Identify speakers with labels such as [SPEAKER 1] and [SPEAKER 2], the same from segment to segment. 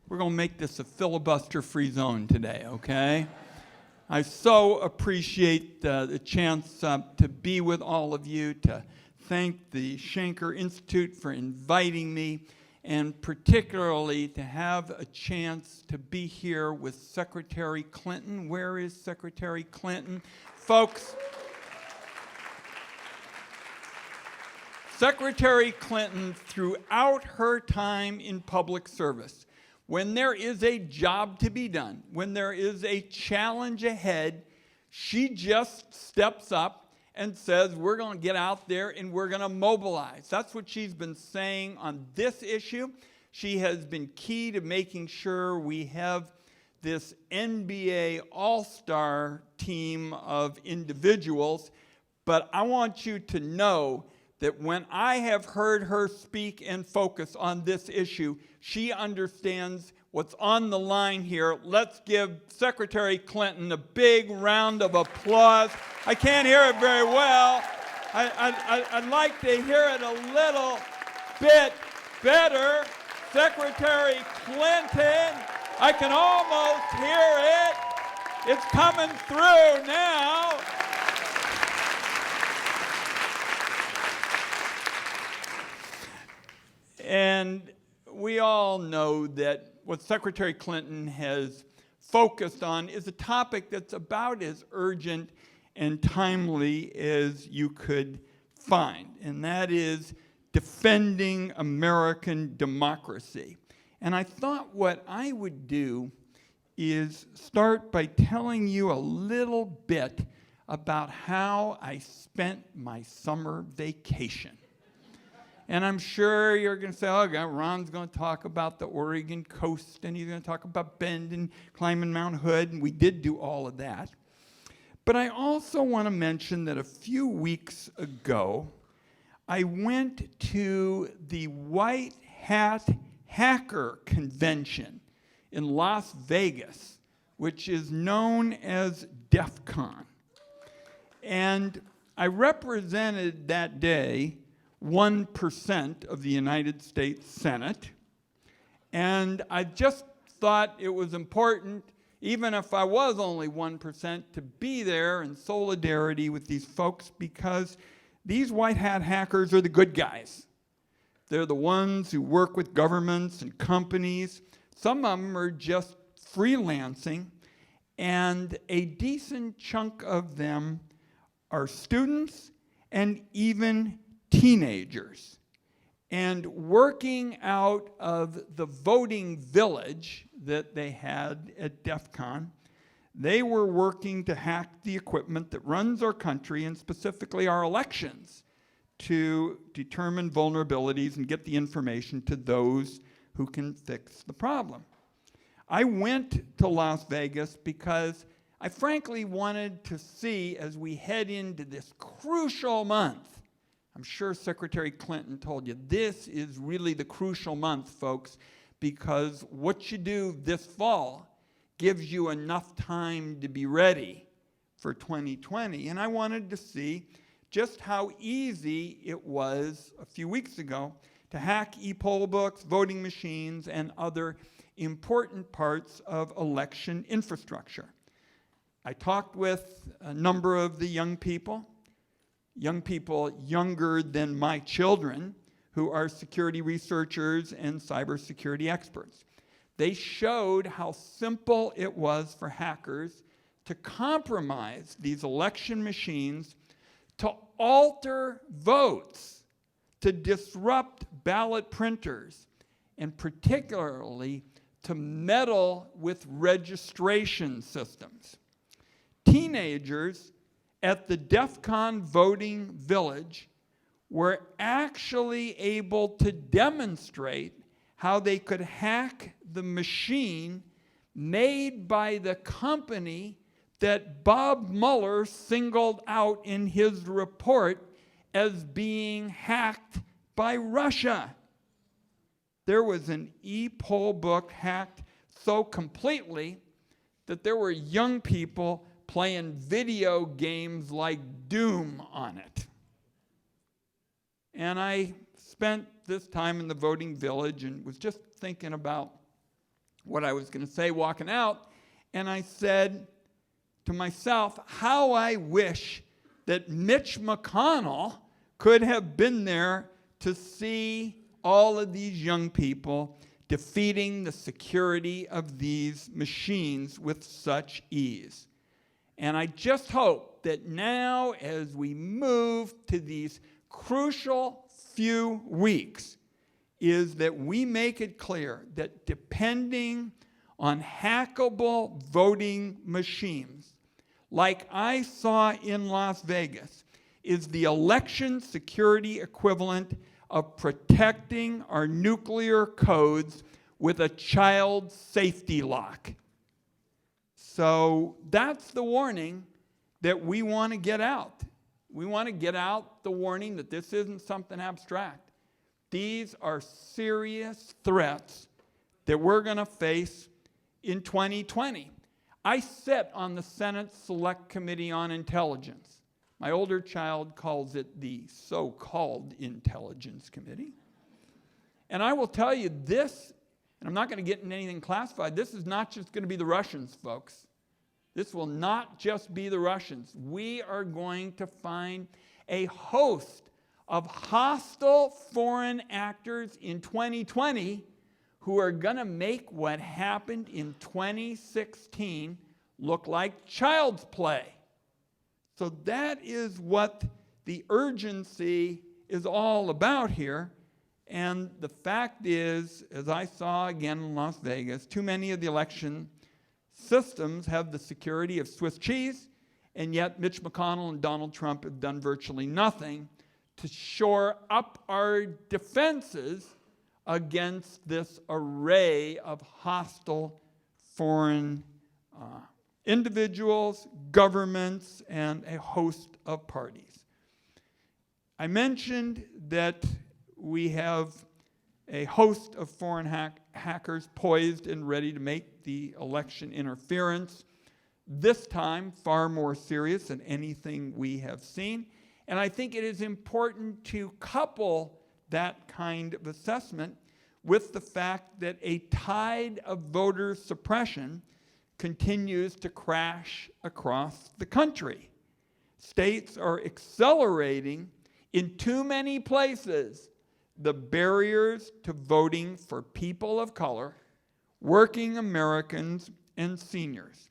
[SPEAKER 1] We're going to make this a filibuster-free zone today, okay? I so appreciate the chance to be with all of you, to thank the Shanker Institute for inviting me, and particularly to have a chance to be here with Secretary Clinton. Where is Secretary Clinton? Folks, Secretary Clinton, throughout her time in public service, when there is a job to be done, when there is a challenge ahead, she just steps up and says, we're going to get out there and we're going to mobilize. That's what she's been saying on this issue. She has been key to making sure we have this NBA all-star team of individuals. But I want you to know that when I have heard her speak and focus on this issue, she understands what's on the line here. Let's give Secretary Clinton a big round of applause. I can't hear it very well. I'd like to hear it a little bit better. Secretary Clinton, I can almost hear it. It's coming through now. And we all know that what Secretary Clinton has focused on is a topic that's about as urgent and timely as you could find, and that is defending American democracy. And I thought what I would do is start by telling you a little bit about how I spent my summer vacation. And I'm sure you're going to say, oh, God, Ron's going to talk about the Oregon coast, and he's going to talk about Bend and climbing Mount Hood, and we did do all of that. But I also want to mention that a few weeks ago, I went to the White Hat Hacker Convention in Las Vegas, which is known as DEF CON. And I represented that day 1% of the United States Senate. And I just thought it was important, even if I was only 1%, to be there in solidarity with these folks, because these white hat hackers are the good guys. They're the ones who work with governments and companies. Some of them are just freelancing, and a decent chunk of them are students and even teenagers. And working out of the voting village that they had at DEF CON, they were working to hack the equipment that runs our country, and specifically our elections, to determine vulnerabilities and get the information to those who can fix the problem. I went to Las Vegas because I frankly wanted to see, as we head into this crucial month, I'm sure Secretary Clinton told you, this is really the crucial month, folks, because what you do this fall gives you enough time to be ready for 2020. And I wanted to see just how easy it was a few weeks ago to hack e-poll books, voting machines, and other important parts of election infrastructure. I talked with a number of the young people younger than my children, who are security researchers and cybersecurity experts. They showed how simple it was for hackers to compromise these election machines, to alter votes, to disrupt ballot printers, and particularly to meddle with registration systems. Teenagers at the DEF CON voting village were actually able to demonstrate how they could hack the machine made by the company that Bob Mueller singled out in his report as being hacked by Russia. There was an e-poll book hacked so completely that there were young people playing video games like Doom on it. And I spent this time in the voting village and was just thinking about what I was going to say walking out, and I said to myself, how I wish that Mitch McConnell could have been there to see all of these young people defeating the security of these machines with such ease. And I just hope that now, as we move to these crucial few weeks, is that we make it clear that depending on hackable voting machines, like I saw in Las Vegas, is the election security equivalent of protecting our nuclear codes with a child safety lock. So that's the warning that we want to get out. We want to get out the warning that this isn't something abstract. These are serious threats that we're going to face in 2020. I sit on the Senate Select Committee on Intelligence. My older child calls it the so-called Intelligence Committee. And I will tell you this, and I'm not going to get into anything classified, this is not just going to be the Russians, folks. This will not just be the Russians. We are going to find a host of hostile foreign actors in 2020 who are going to make what happened in 2016 look like child's play. So that is what the urgency is all about here. And the fact is, as I saw again in Las Vegas, too many of the election systems have the security of Swiss cheese, and yet Mitch McConnell and Donald Trump have done virtually nothing to shore up our defenses against this array of hostile foreign individuals, governments, and a host of parties. I mentioned that we have a host of foreign hackers poised and ready to make the election interference, this time far more serious than anything we have seen. And I think it is important to couple that kind of assessment with the fact that a tide of voter suppression continues to crash across the country. States are accelerating in too many places the barriers to voting for people of color, working Americans, and seniors.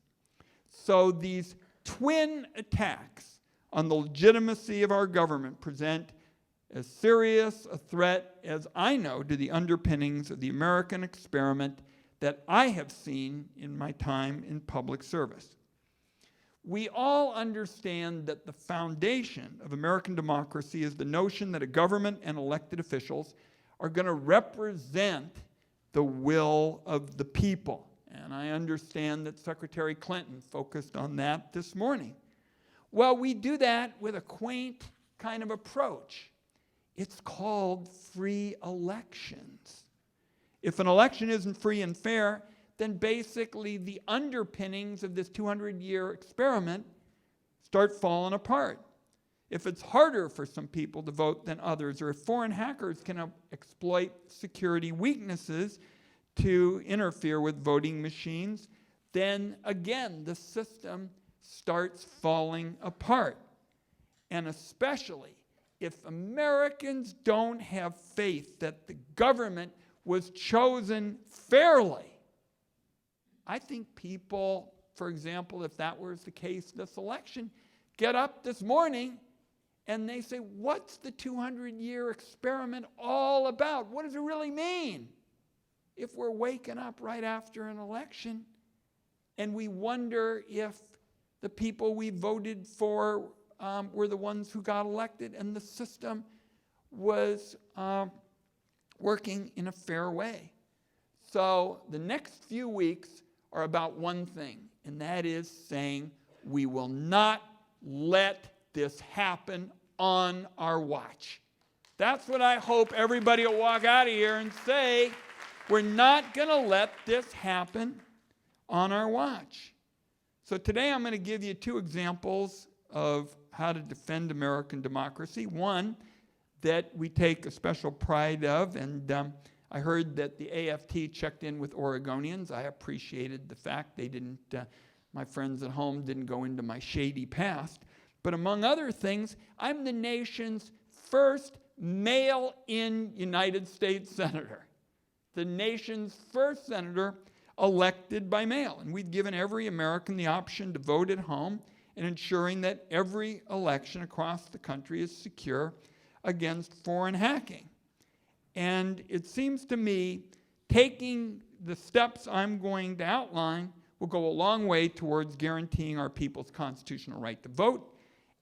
[SPEAKER 1] So these twin attacks on the legitimacy of our government present as serious a threat as I know to the underpinnings of the American experiment that I have seen in my time in public service. We all understand that the foundation of American democracy is the notion that a government and elected officials are going to represent the will of the people. And I understand that Secretary Clinton focused on that this morning. Well, we do that with a quaint kind of approach. It's called free elections. If an election isn't free and fair, then basically the underpinnings of this 200-year experiment start falling apart. If it's harder for some people to vote than others, or if foreign hackers can exploit security weaknesses to interfere with voting machines, then again, the system starts falling apart. And especially if Americans don't have faith that the government was chosen fairly, I think people, for example, if that was the case this election, get up this morning and they say, what's the 200-year experiment all about? What does it really mean? If we're waking up right after an election and we wonder if the people we voted for were the ones who got elected and the system was working in a fair way. So the next few weeks are about one thing, and that is saying we will not let this happen on our watch. That's what I hope everybody will walk out of here and say, we're not going to let this happen on our watch. So today I'm going to give you two examples of how to defend American democracy. One that we take a special pride of, and I heard that the AFT checked in with Oregonians. I appreciated the fact they didn't, my friends at home didn't go into my shady past. But among other things, I'm the nation's first mail-in United States senator. The nation's first senator elected by mail. And we've given every American the option to vote at home and ensuring that every election across the country is secure against foreign hacking. And it seems to me taking the steps I'm going to outline will go a long way towards guaranteeing our people's constitutional right to vote,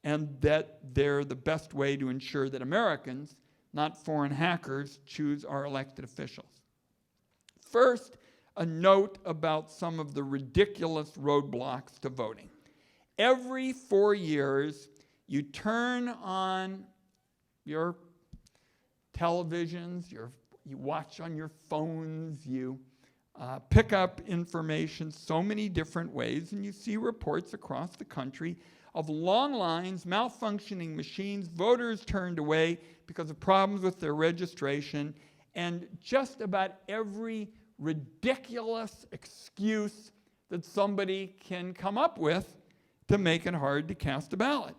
[SPEAKER 1] and that they're the best way to ensure that Americans, not foreign hackers, choose our elected officials. First, a note about some of the ridiculous roadblocks to voting. Every 4 years, you turn on your televisions, you watch on your phones, you pick up information so many different ways, and you see reports across the country of long lines, malfunctioning machines, voters turned away because of problems with their registration, and just about every ridiculous excuse that somebody can come up with to make it hard to cast a ballot.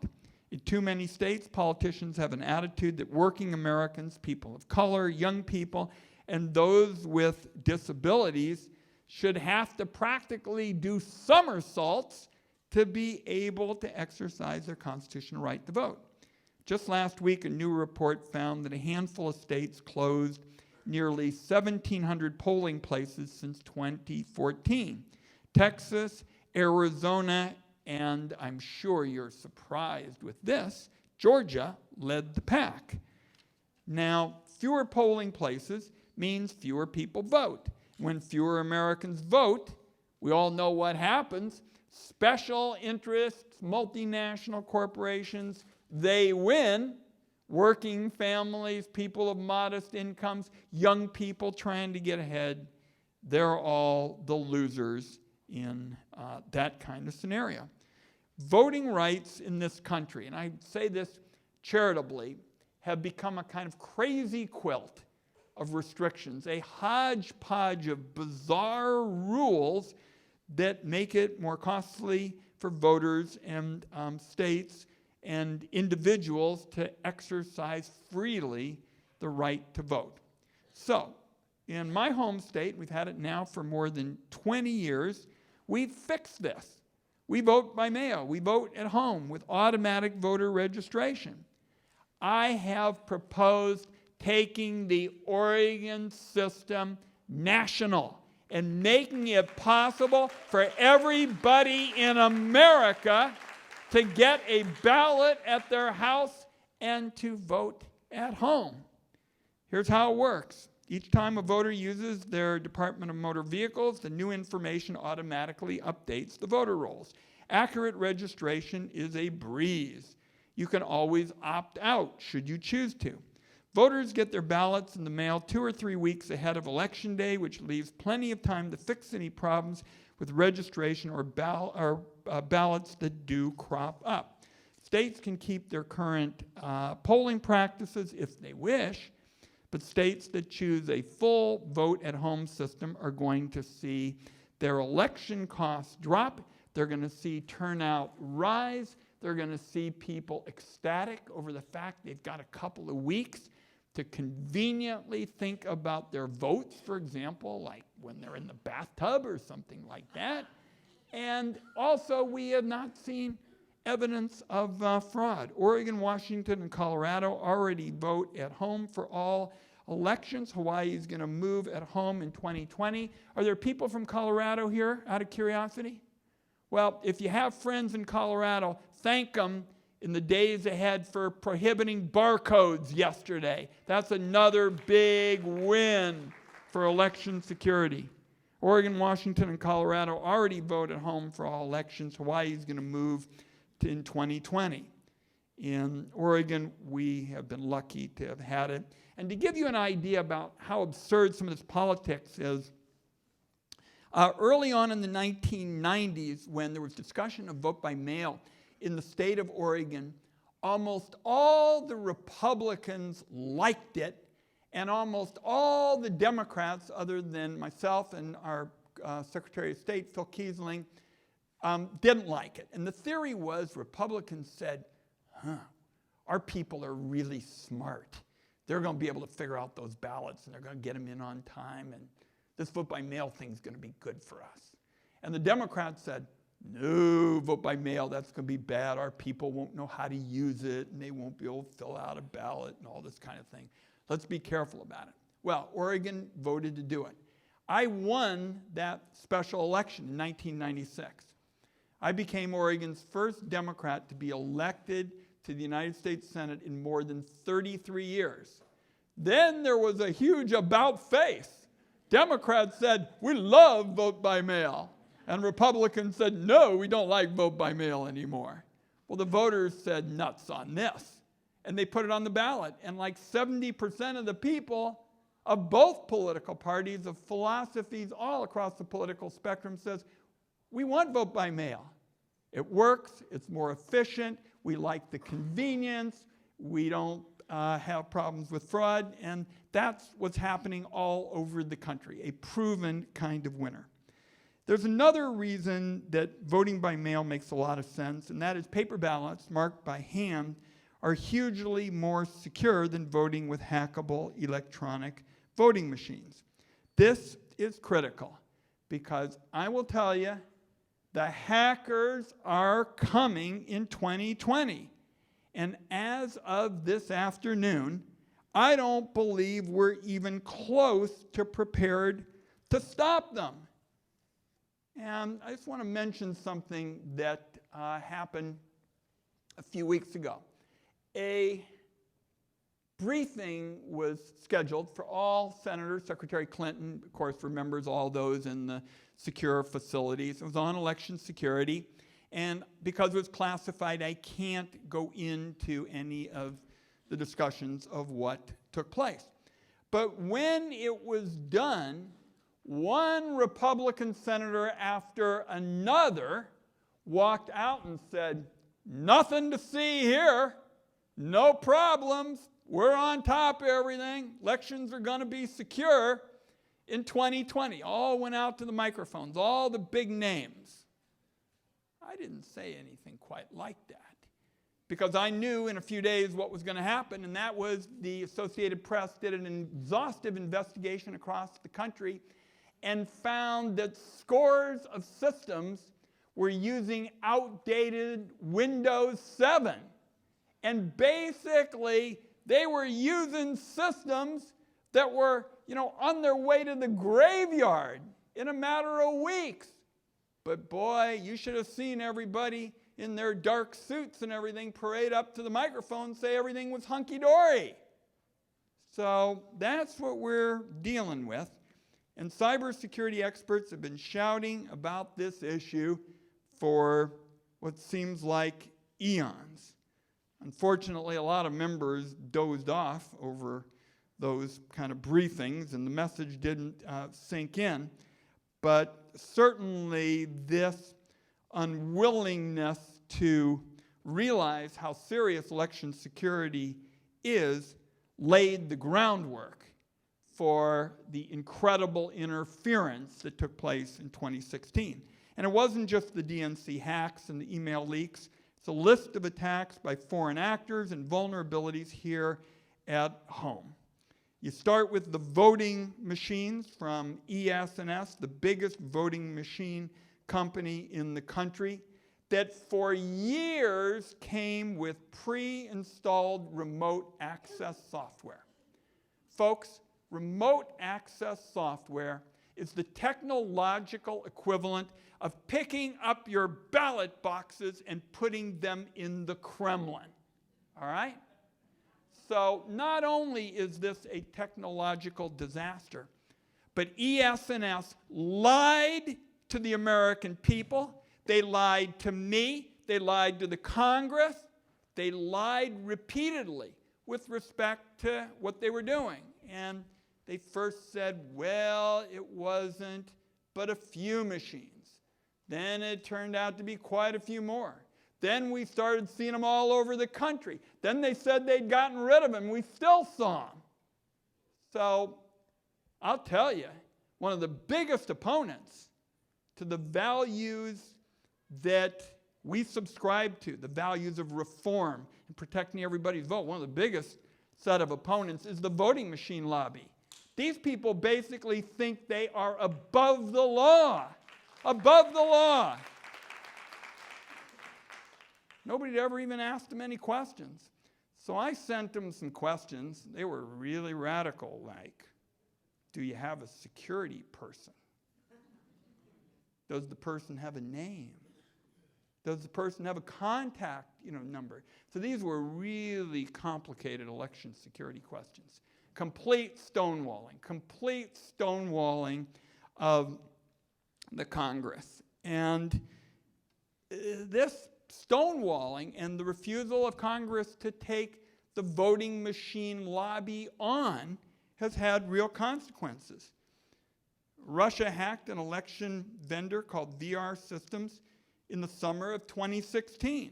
[SPEAKER 1] In too many states, politicians have an attitude that working Americans, people of color, young people, and those with disabilities should have to practically do somersaults to be able to exercise their constitutional right to vote. Just last week, a new report found that a handful of states closed nearly 1,700 polling places since 2014. Texas, Arizona, and I'm sure you're surprised with this, Georgia led the pack. Now, fewer polling places means fewer people vote. When fewer Americans vote, we all know what happens. Special interests, multinational corporations, they win. Working families, people of modest incomes, young people trying to get ahead, they're all the losers in that kind of scenario. Voting rights in this country, and I say this charitably, have become a kind of crazy quilt of restrictions, a hodgepodge of bizarre rules that make it more costly for voters and states and individuals to exercise freely the right to vote. So, in my home state, we've had it now for more than 20 years, we've fixed this. We vote by mail. We vote at home with automatic voter registration. I have proposed taking the Oregon system national and making it possible for everybody in America to get a ballot at their house and to vote at home. Here's how it works. Each time a voter uses their Department of Motor Vehicles, the new information automatically updates the voter rolls. Accurate registration is a breeze. You can always opt out should you choose to. Voters get their ballots in the mail 2 or 3 weeks ahead of Election Day, which leaves plenty of time to fix any problems with registration or ballots that do crop up. States can keep their current polling practices if they wish, but states that choose a full vote-at-home system are going to see their election costs drop. They're going to see turnout rise. They're going to see people ecstatic over the fact they've got a couple of weeks to conveniently think about their votes, for example, like when they're in the bathtub or something like that. And also, we have not seen evidence of fraud. Oregon, Washington, and Colorado already vote at home for all elections. Hawaii is going to move at home in 2020. Are there people from Colorado here, out of curiosity? Well, if you have friends in Colorado, thank them in the days ahead for prohibiting barcodes yesterday. That's another big win for election security. Oregon, Washington, and Colorado already vote at home for all elections. Hawaii is going to move in 2020. In Oregon, we have been lucky to have had it. And to give you an idea about how absurd some of this politics is, early on in the 1990s, when there was discussion of vote by mail in the state of Oregon, almost all the Republicans liked it, And almost all the Democrats, other than myself and our Secretary of State, Phil Kiesling, didn't like it. And the theory was Republicans said, our people are really smart. They're going to be able to figure out those ballots, and they're going to get them in on time, and this vote by mail thing is going to be good for us. And the Democrats said, no, vote by mail, that's going to be bad. Our people won't know how to use it, and they won't be able to fill out a ballot and all this kind of thing. Let's be careful about it. Well, Oregon voted to do it. I won that special election in 1996. I became Oregon's first Democrat to be elected to the United States Senate in more than 33 years. Then there was a huge about-face. Democrats said, we love vote by mail. And Republicans said, no, we don't like vote by mail anymore. Well, the voters said nuts on this. And they put it on the ballot. And like 70% of the people of both political parties, of philosophies all across the political spectrum, says, we want vote by mail. It works. It's more efficient. We like the convenience. We don't have problems with fraud. And that's what's happening all over the country, a proven kind of winner. There's another reason that voting by mail makes a lot of sense, and that is paper ballots marked by hand are hugely more secure than voting with hackable electronic voting machines. This is critical because I will tell you, the hackers are coming in 2020. And as of this afternoon, I don't believe we're even close to prepared to stop them. And I just want to mention something that happened a few weeks ago. A briefing was scheduled for all senators. Secretary Clinton, of course, remembers all those in the secure facilities. It was on election security. And because it was classified, I can't go into any of the discussions of what took place. But when it was done, one Republican senator after another walked out and said, nothing to see here, no problems, we're on top of everything, elections are going to be secure in 2020. All went out to the microphones, all the big names. I didn't say anything quite like that because I knew in a few days what was going to happen, and that was the Associated Press did an exhaustive investigation across the country and found that scores of systems were using outdated Windows 7. And basically, they were using systems that were, on their way to the graveyard in a matter of weeks. But boy, you should have seen everybody in their dark suits and everything parade up to the microphone and say everything was hunky-dory. So that's what we're dealing with. And cybersecurity experts have been shouting about this issue for what seems like eons. Unfortunately, a lot of members dozed off over those kind of briefings, and the message didn't sink in. But certainly this unwillingness to realize how serious election security is laid the groundwork for the incredible interference that took place in 2016. And it wasn't just the DNC hacks and the email leaks. It's a list of attacks by foreign actors and vulnerabilities here at home. You start with the voting machines from ES&S, the biggest voting machine company in the country, that for years came with pre-installed remote access software. Folks, remote access software is the technological equivalent of picking up your ballot boxes and putting them in the Kremlin. All right? So not only is this a technological disaster, but ES&S lied to the American people. They lied to me. They lied to the Congress. They lied repeatedly with respect to what they were doing. And they first said, well, it wasn't but a few machines. Then it turned out to be quite a few more. Then we started seeing them all over the country. Then they said they'd gotten rid of them. We still saw them. So I'll tell you, one of the biggest opponents to the values that we subscribe to, the values of reform and protecting everybody's vote, one of the biggest set of opponents is the voting machine lobby. These people basically think they are above the law. Above the law. Nobody ever even asked them any questions. So I sent them some questions. They were really radical, like, do you have a security person? Does the person have a name? Does the person have a contact, number? So these were really complicated election security questions. Complete stonewalling of the Congress. And this stonewalling and the refusal of Congress to take the voting machine lobby on has had real consequences. Russia hacked an election vendor called VR Systems in the summer of 2016.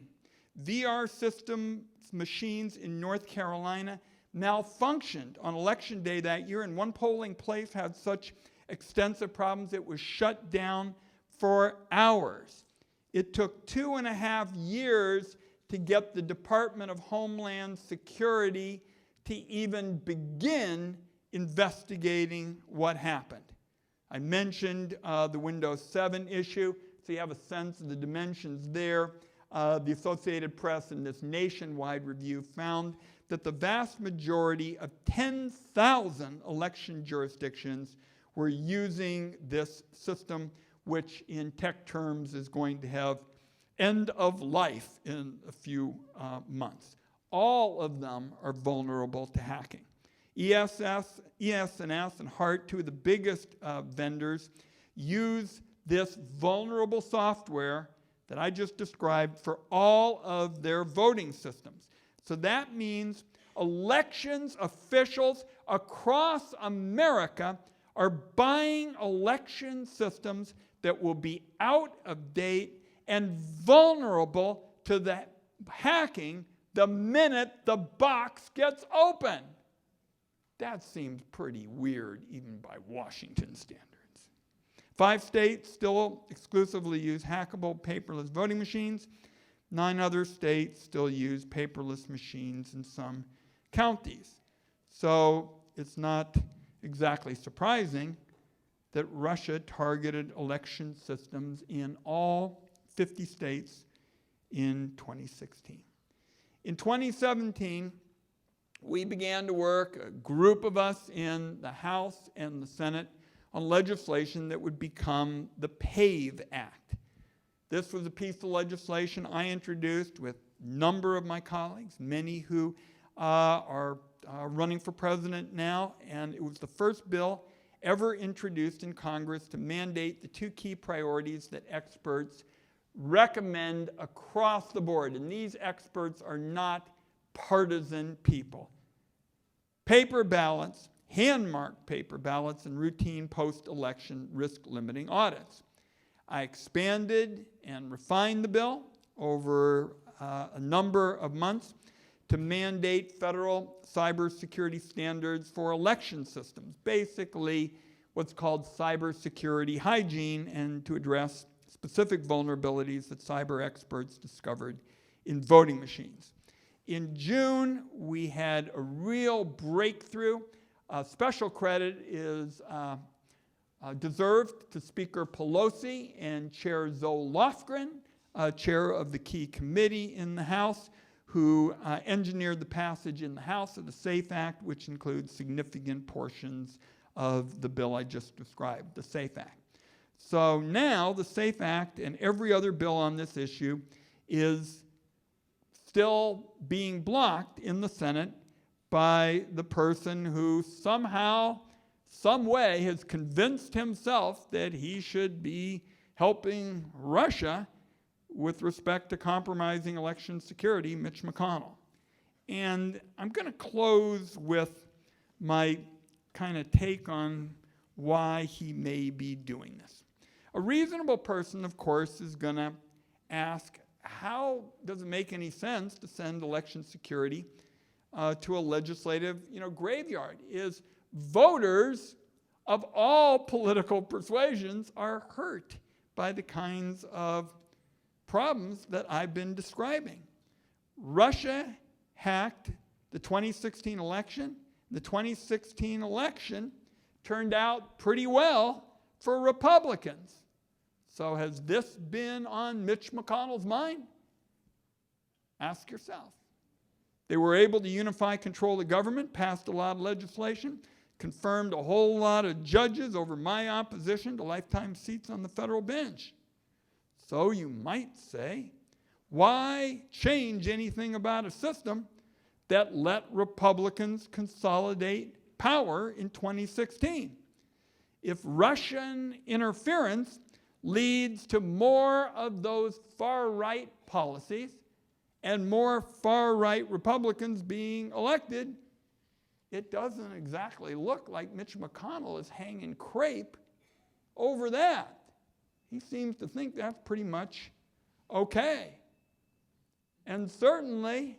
[SPEAKER 1] VR Systems machines in North Carolina malfunctioned on election day that year, and one polling place had such extensive problems it was shut down for hours. It took 2.5 years to get the Department of Homeland Security to even begin investigating what happened. I mentioned the Windows 7 issue, so you have a sense of the dimensions there. The Associated Press in this nationwide review found that the vast majority of 10,000 election jurisdictions were using this system, which in tech terms is going to have end of life in a few months. All of them are vulnerable to hacking. ES&S and HART, two of the biggest vendors, use this vulnerable software that I just described for all of their voting systems. So that means elections officials across America are buying election systems that will be out of date and vulnerable to the hacking the minute the box gets open. That seems pretty weird even by Washington standards. 5 states still exclusively use hackable paperless voting machines. 9 other states still use paperless machines in some counties. So it's not exactly surprising that Russia targeted election systems in all 50 states in 2016. In 2017, we began to work, a group of us in the House and the Senate, on legislation that would become the Pave Act. This was a piece of legislation I introduced with a number of my colleagues, many who are running for president now, and it was the first bill ever introduced in Congress to mandate the 2 key priorities that experts recommend across the board, and these experts are not partisan people. Paper ballots, hand-marked paper ballots, and routine post-election risk-limiting audits. I expanded and refined the bill over a number of months to mandate federal cybersecurity standards for election systems, basically what's called cybersecurity hygiene, and to address specific vulnerabilities that cyber experts discovered in voting machines. In June, we had a real breakthrough. Special credit is deserved to Speaker Pelosi and Chair Zoe Lofgren, chair of the key committee in the House, who engineered the passage in the House of the SAFE Act, which includes significant portions of the bill I just described, the SAFE Act. So now the SAFE Act and every other bill on this issue is still being blocked in the Senate by the person who somehow, some way, has convinced himself that he should be helping Russia with respect to compromising election security, Mitch McConnell. And I'm going to close with my kind of take on why he may be doing this. A reasonable person, of course, is going to ask, how does it make any sense to send election security to a legislative graveyard? Is voters of all political persuasions are hurt by the kinds of problems that I've been describing. Russia hacked the 2016 election. The 2016 election turned out pretty well for Republicans. So has this been on Mitch McConnell's mind? Ask yourself. They were able to unify control of the government, passed a lot of legislation, confirmed a whole lot of judges over my opposition to lifetime seats on the federal bench. So you might say, why change anything about a system that let Republicans consolidate power in 2016? If Russian interference leads to more of those far-right policies and more far-right Republicans being elected, it doesn't exactly look like Mitch McConnell is hanging crepe over that. He seems to think that's pretty much okay. And certainly,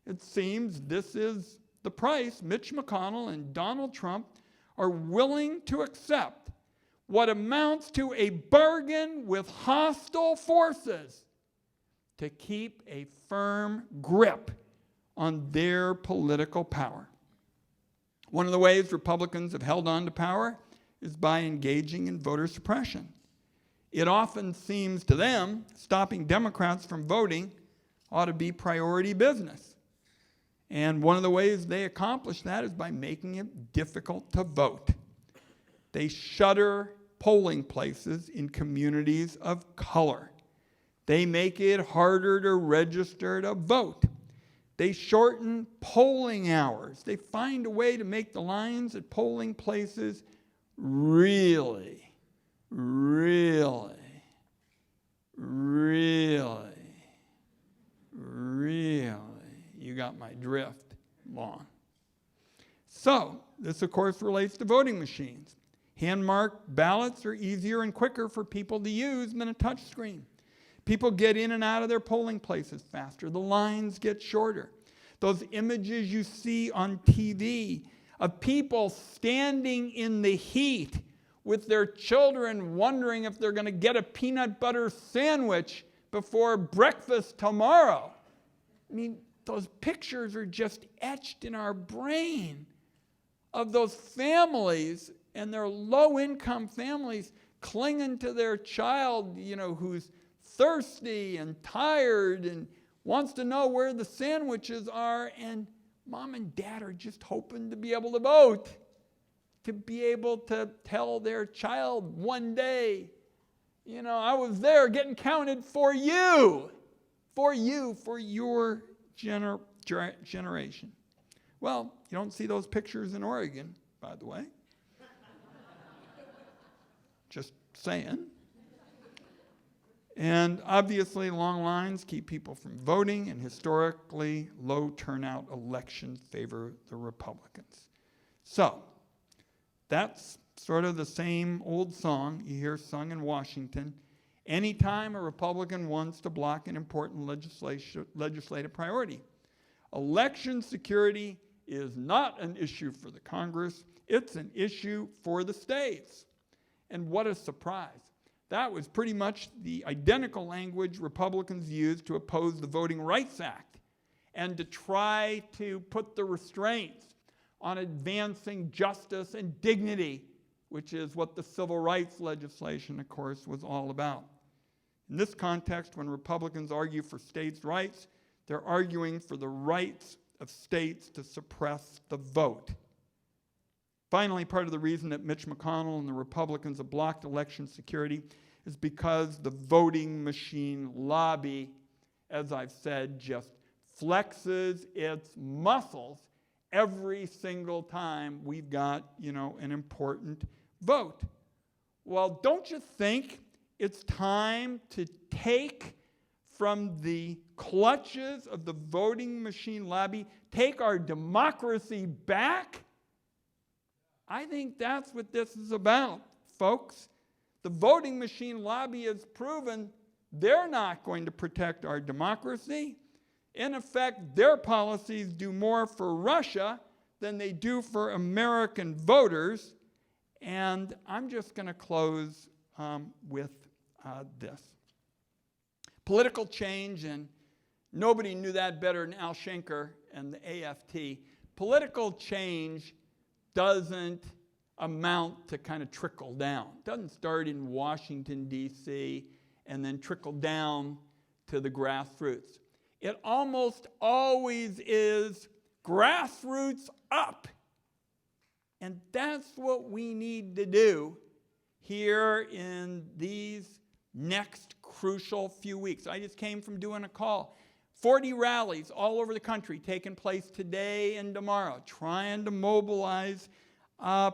[SPEAKER 1] it seems this is the price Mitch McConnell and Donald Trump are willing to accept, what amounts to a bargain with hostile forces to keep a firm grip on their political power. One of the ways Republicans have held on to power is by engaging in voter suppression. It often seems to them stopping Democrats from voting ought to be priority business. And one of the ways they accomplish that is by making it difficult to vote. They shutter polling places in communities of color. They make it harder to register to vote. They shorten polling hours. They find a way to make the lines at polling places really, really, really, really, you got my drift, long. So, this of course relates to voting machines. Hand-marked ballots are easier and quicker for people to use than a touch screen. People get in and out of their polling places faster. The lines get shorter. Those images you see on TV of people standing in the heat with their children wondering if they're going to get a peanut butter sandwich before breakfast tomorrow. I mean, those pictures are just etched in our brain of those families and their low-income families clinging to their child, who's thirsty and tired and wants to know where the sandwiches are, and mom and dad are just hoping to be able to vote, to be able to tell their child one day, I was there getting counted for you, for your generation. Well, you don't see those pictures in Oregon, by the way. Just saying. And obviously, long lines keep people from voting, and historically low turnout elections favor the Republicans. So, that's sort of the same old song you hear sung in Washington anytime a Republican wants to block an important legislative priority. Election security is not an issue for the Congress, it's an issue for the states. And what a surprise. That was pretty much the identical language Republicans used to oppose the Voting Rights Act and to try to put the restraints on advancing justice and dignity, which is what the civil rights legislation, of course, was all about. In this context, when Republicans argue for states' rights, they're arguing for the rights of states to suppress the vote. Finally, part of the reason that Mitch McConnell and the Republicans have blocked election security is because the voting machine lobby, as I've said, just flexes its muscles every single time we've got, an important vote. Well, don't you think it's time to take from the clutches of the voting machine lobby, take our democracy back? I think that's what this is about, folks. The voting machine lobby has proven they're not going to protect our democracy. In effect, their policies do more for Russia than they do for American voters. And I'm just going to close with this. Political change, and nobody knew that better than Al Shanker and the AFT. Political change doesn't amount to kind of trickle down. It doesn't start in Washington, D.C., and then trickle down to the grassroots. It almost always is grassroots up. And that's what we need to do here in these next crucial few weeks. I just came from doing a call. 40 rallies all over the country taking place today and tomorrow, trying to mobilize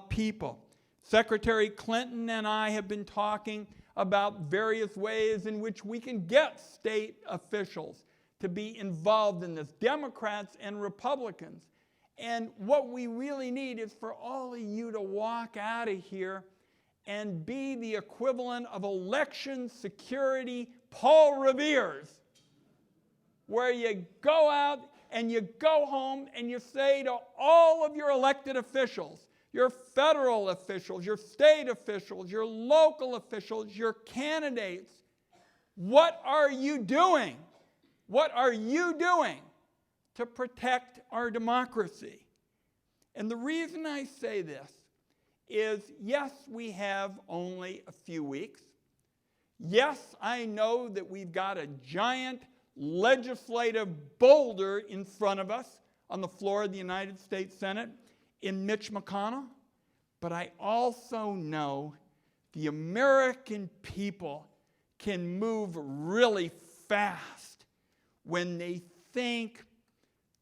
[SPEAKER 1] people. Secretary Clinton and I have been talking about various ways in which we can get state officials to be involved in this, Democrats and Republicans. And what we really need is for all of you to walk out of here and be the equivalent of election security Paul Revere's, where you go out and you go home and you say to all of your elected officials, your federal officials, your state officials, your local officials, your candidates, what are you doing? What are you doing to protect our democracy? And the reason I say this is, yes, we have only a few weeks. Yes, I know that we've got a giant legislative boulder in front of us on the floor of the United States Senate in Mitch McConnell. But I also know the American people can move really fast when they think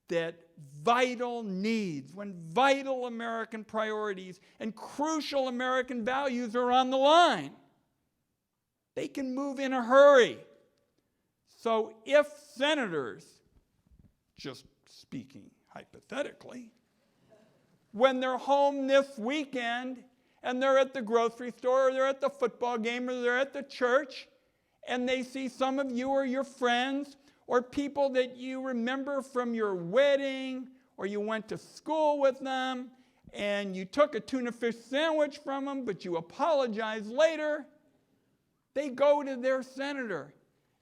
[SPEAKER 1] that vital needs, when vital American priorities and crucial American values are on the line. They can move in a hurry. So if senators, just speaking hypothetically, when they're home this weekend and they're at the grocery store or they're at the football game or they're at the church and they see some of you or your friends or people that you remember from your wedding or you went to school with them and you took a tuna fish sandwich from them but you apologize later, they go to their senator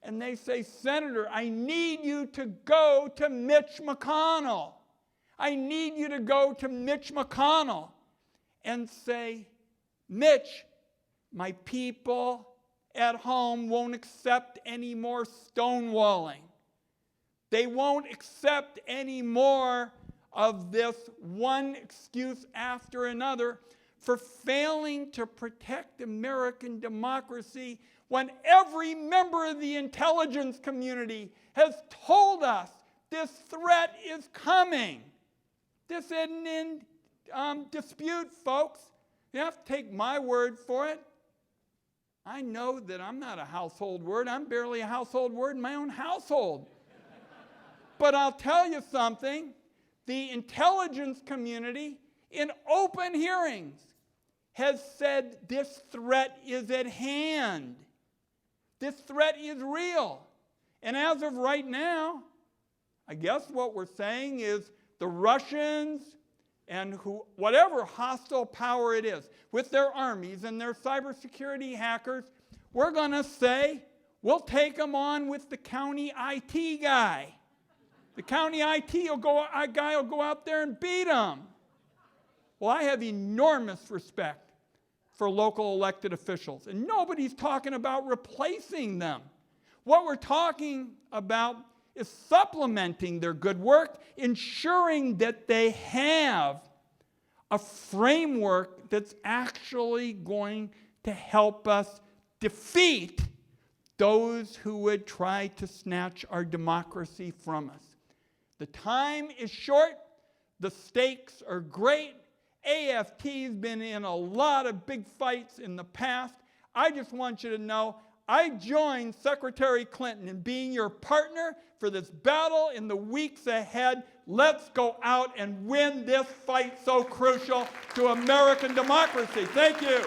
[SPEAKER 1] and they say, Senator, I need you to go to Mitch McConnell. I need you to go to Mitch McConnell and say, Mitch, my people at home won't accept any more stonewalling. They won't accept any more of this one excuse after another for failing to protect American democracy when every member of the intelligence community has told us this threat is coming. This isn't in dispute, folks. You have to take my word for it. I know that I'm not a household word. I'm barely a household word in my own household. But I'll tell you something. The intelligence community, in open hearings, has said this threat is at hand. This threat is real. And as of right now, I guess what we're saying is the Russians and whatever hostile power it is, with their armies and their cybersecurity hackers, we're going to say, we'll take them on with the county IT guy. The county IT guy will go out there and beat them. Well, I have enormous respect for local elected officials, and nobody's talking about replacing them. What we're talking about is supplementing their good work, ensuring that they have a framework that's actually going to help us defeat those who would try to snatch our democracy from us. The time is short. The stakes are great. AFT's been in a lot of big fights in the past. I just want you to know I joined Secretary Clinton in being your partner for this battle in the weeks ahead. Let's go out and win this fight so crucial to American democracy. Thank you.